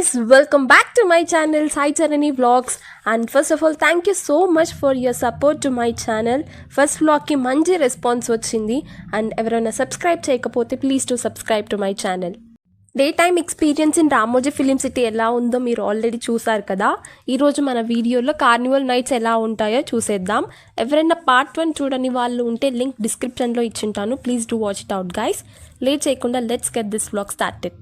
guys, welcome back to my channel Sai Charani Vlogs. And first of all, thank you so much for your support to my channel. First vlog ki manchi response vachindi and everyone subscribe cheyakapothe please do subscribe to my channel. Day time experience in Ramoji film city ఎలా ఉందో మీరు already చూసారు కదా. ఈరోజు మన వీడియోలో Carnival nights ఎలా ఉంటాయో చూసేద్దాం. ఎవరైనా పార్ట్ 1 చూడని వాళ్ళు ఉంటే లింక్ డిస్క్రిప్షన్లో ఇచ్చింటాను. Please do watch it out guys. Late చేయకుండా let's get this vlog started.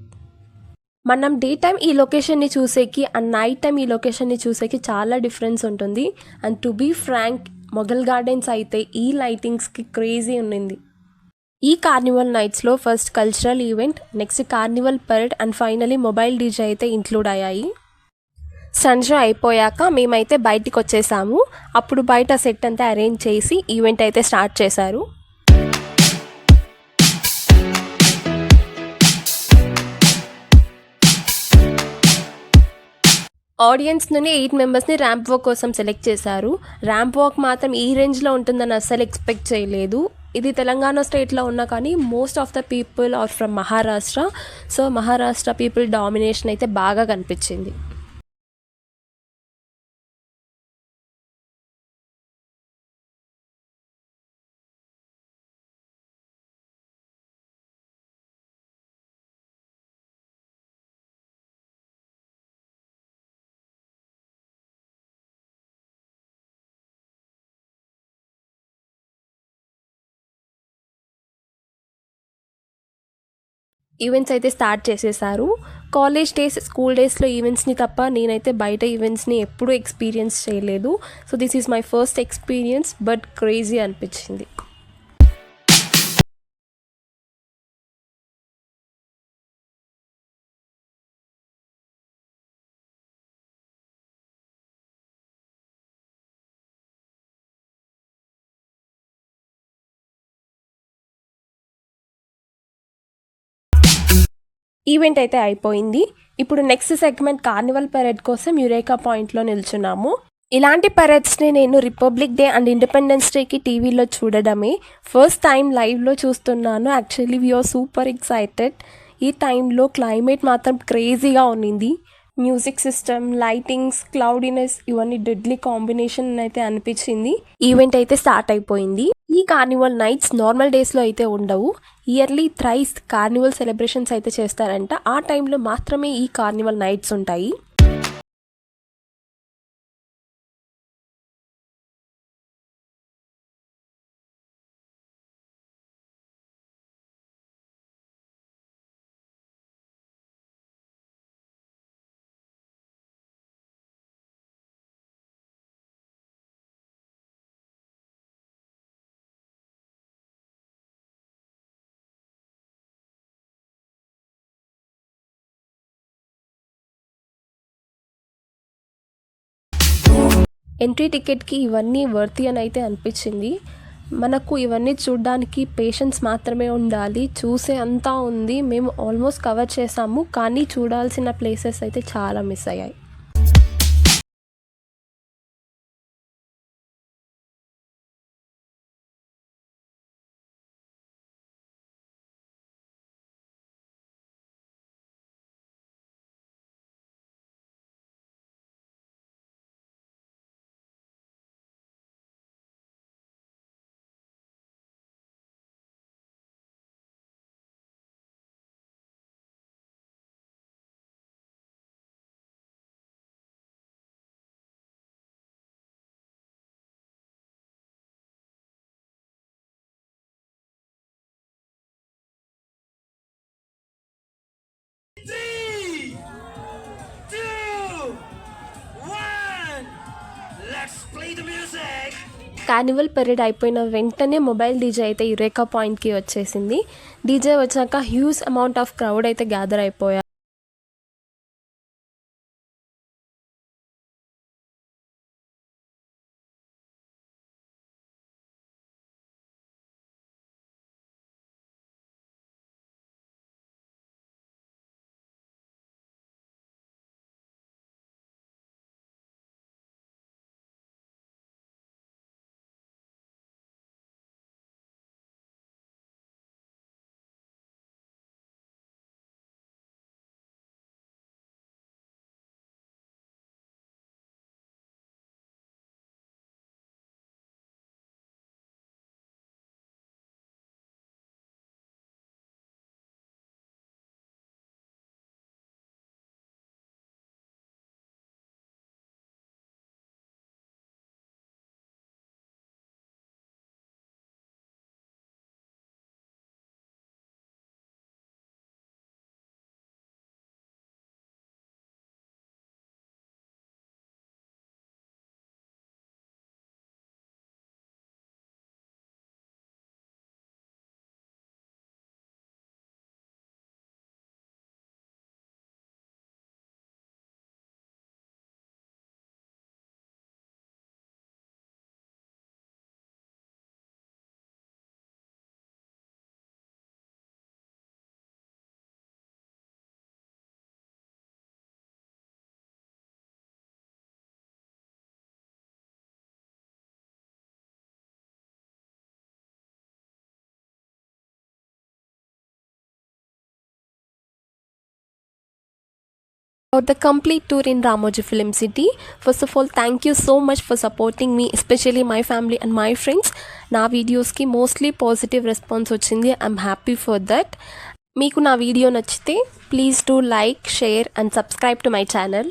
మనం డే టైమ్ ఈ లొకేషన్ని చూసేకి అండ్ నైట్ టైం ఈ లొకేషన్ని చూసేకి చాలా డిఫరెన్స్ ఉంటుంది. And to be frank, Mughal gardens అయితే ఈ లైటింగ్స్కి క్రేజీ ఉండింది. ఈ కార్నివల్ నైట్స్లో first cultural event, next carnival parade and finally mobile DJ అయితే ఇంక్లూడ్ అయ్యాయి. సన్ షో అయిపోయాక మేమైతే బయటికి వచ్చేసాము. అప్పుడు బయట సెట్ అంతా అరేంజ్ చేసి ఈవెంట్ అయితే స్టార్ట్ చేశారు. ఆడియన్స్ నుండి 8 మెంబర్స్ని ర్యాంప్ వాక్ కోసం సెలెక్ట్ చేశారు. ర్యాంప్ వాక్ మాత్రం ఈ రేంజ్లో ఉంటుందని అస్సలు ఎక్స్పెక్ట్ చేయలేదు. ఇది తెలంగాణ స్టేట్లో ఉన్నా కానీ most of the people are from Maharashtra. So Maharashtra people domination అయితే బాగా కనిపించింది. ఈవెంట్స్ అయితే స్టార్ట్ చేసేసారు. కాలేజ్ డేస్, స్కూల్ డేస్లో ఈవెంట్స్ని తప్ప నేనైతే బయట ఈవెంట్స్ని ఎప్పుడూ ఎక్స్పీరియన్స్ చేయలేదు. So this is my first experience, but crazy అనిపించింది. ఈవెంట్ అయితే అయిపోయింది. ఇప్పుడు నెక్స్ట్ సెగ్మెంట్ కార్నివల్ పరేడ్ కోసం యురేకా పాయింట్లో నిల్చున్నాము. ఇలాంటి పరేడ్స్ని నేను రిపబ్లిక్ డే అండ్ ఇండిపెండెన్స్ డేకి టీవీలో చూడడమే ఫస్ట్ టైం లైవ్లో చూస్తున్నాను. Actually we are super excited. ఈ టైంలో క్లైమేట్ మాత్రం క్రేజీగా ఉన్నింది. మ్యూజిక్ సిస్టమ్, లైటింగ్స్, క్లౌడీనెస్ ఇవన్నీ డెడ్లీ కాంబినేషన్ అయితే అనిపించింది. ఈవెంట్ అయితే స్టార్ట్ అయిపోయింది. ఈ కార్నివల్ నైట్స్ నార్మల్ డేస్లో అయితే ఉండవు. ఇయర్లీ థ్రైస్ కార్నివల్ సెలబ్రేషన్స్ అయితే చేస్తారంట. ఆ టైంలో మాత్రమే ఈ కార్నివల్ నైట్స్ ఉంటాయి. ఎంట్రీ టికెట్కి ఇవన్నీ వర్తి అని అయితే అనిపించింది. మనకు ఇవన్నీ చూడడానికి పేషెన్స్ మాత్రమే ఉండాలి. చూసే అంతా ఉంది. మేము ఆల్మోస్ట్ కవర్ చేసాము, కానీ చూడాల్సిన ప్లేసెస్ అయితే చాలా మిస్ అయ్యాయి. కార్నివల్ పరేడ్ అయిపోయిన వెంటనే మొబైల్ డీజే అయితే యురేకా పాయింట్కి వచ్చేసింది. డీజే వచ్చాక హ్యూజ్ అమౌంట్ ఆఫ్ క్రౌడ్ అయితే గ్యాదర్ అయిపోయారు. about the complete tour in Ramoji Film City. First of all, thank you so much for supporting me, especially my family and my friends. నా వీడియోస్కి mostly positive response వచ్చింది. I'm happy for that. మీకు నా video నచ్చితే please do like, share and subscribe to my channel.